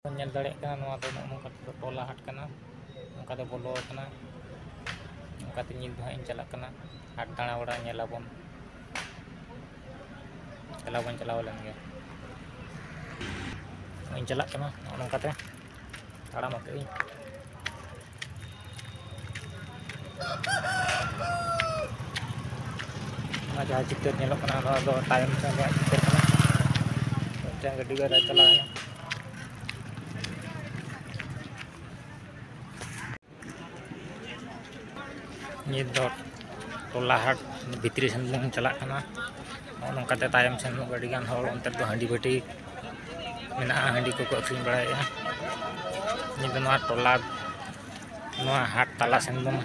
nyel dare kana noa do nongka to tola hat kana nongka do bolo kana nongka te nyil do hain chalak kana hat dana wada nyelabon chalaw len ge hain chalak kana nongka te taram ate ing na jaha chitter nyelok kana noa do time sa ga chitter kana jang gadi ga chala kana ini dot tola hat bitri sen bung chalak kana nongka te tayam sen gadi gan hol onte do handi bati mena handi ko akring bara ya ini do noa tola noa hat tala sen bung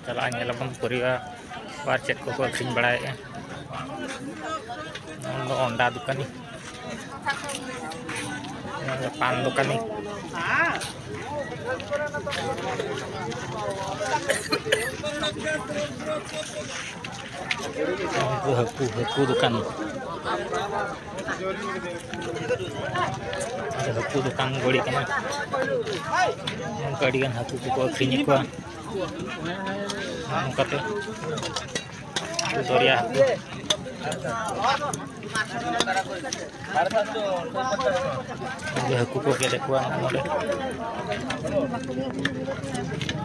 chalak nyelabon puriwa bar chet ko akring bara ya no onda dukani pan dukani haku dukan haku dukan gori kana gadi gan haku ko akring ko angkate tutorial haku ko ke dekuan node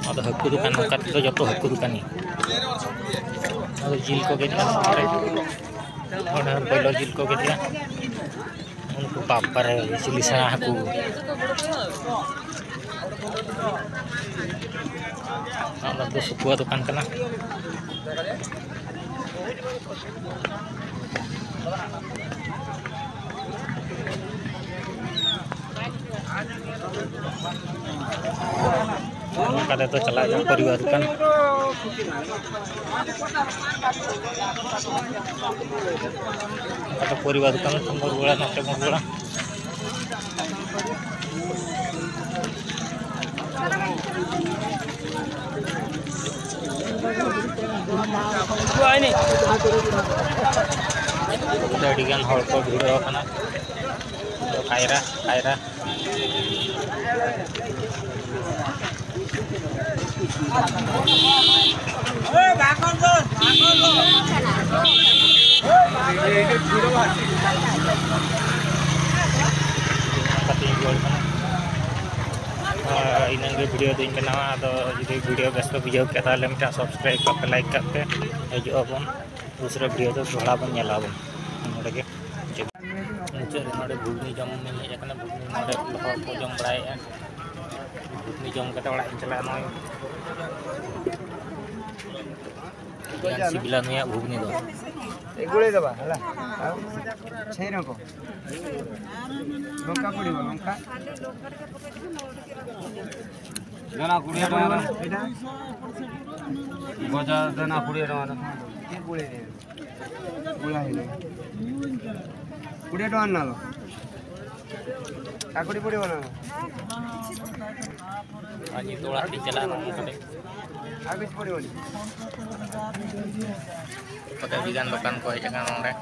ada haku dukan angkat to joto haku dukan ni ada jil ko ke dia ada pelo jil ko ke dia unku papar isili sana haku ada to suku dukan kana kata itu celah परिवार दुकान kata परिवार दुकान nomor bola nanti nomor bola ini dari kan hal ko video kana kaira ini video din kana ado jodi video besto video ke tale mita subscribe करके like करके हजो अपन दूसरा video तो थोड़ा अपन नेलाबो नोडे के मुचे नोडे भुगनी जम में हे kana भुगनी नोडे लोह को जम बड़ाय भुगनी जम कते ओड़ा चला नय yang sibilan ya भुगनी दो एगुळे दबा हला छै न को लंका पडिबो लंका जना कुड़िया टमाटर एटा गजा जना कुड़िया टमाटर के गुळे दे गुळा हेले कुड़िया टमाटर नालो काकुड़ी पडिबो ना आज तोड़ा दी चला न कटे आबिस पडिबो पते बिगान दुकान को हे जगह नोडे